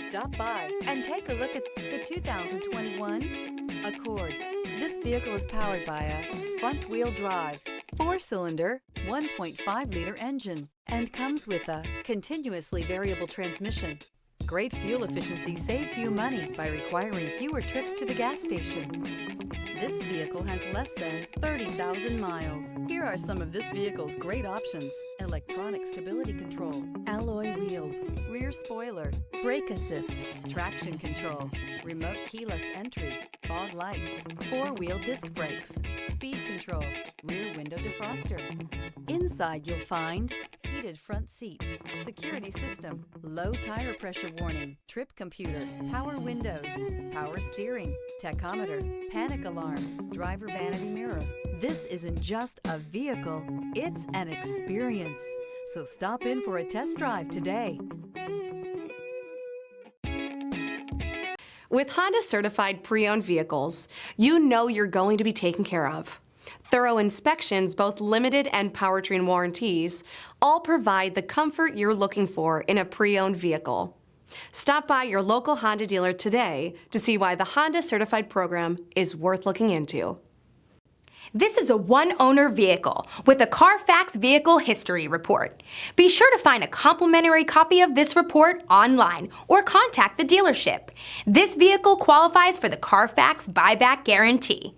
Stop by and take a look at the 2021 Accord. This vehicle is powered by a front-wheel drive, 4-cylinder, 1.5-liter engine, and comes with a continuously variable transmission. Great fuel efficiency saves you money by requiring fewer trips to the gas station. This vehicle has less than 30,000 miles. Here are some of this vehicle's great options: electronic stability control, alloy wheels, rear spoiler, brake assist, traction control, remote keyless entry, fog lights, 4-wheel disc brakes, speed control, rear window defroster. Inside you'll find heated front seats, security system, low tire pressure warning, trip computer, power windows, power steering, tachometer, panic alarm, driver vanity mirror. This isn't just a vehicle, it's an experience. So stop in for a test drive today. With Honda certified pre-owned vehicles, you know you're going to be taken care of. Thorough inspections, both limited and powertrain warranties, all provide the comfort you're looking for in a pre-owned vehicle. Stop by your local Honda dealer today to see why the Honda certified program is worth looking into. This is a one-owner vehicle with a Carfax Vehicle History Report. Be sure to find a complimentary copy of this report online or contact the dealership. This vehicle qualifies for the Carfax Buyback Guarantee.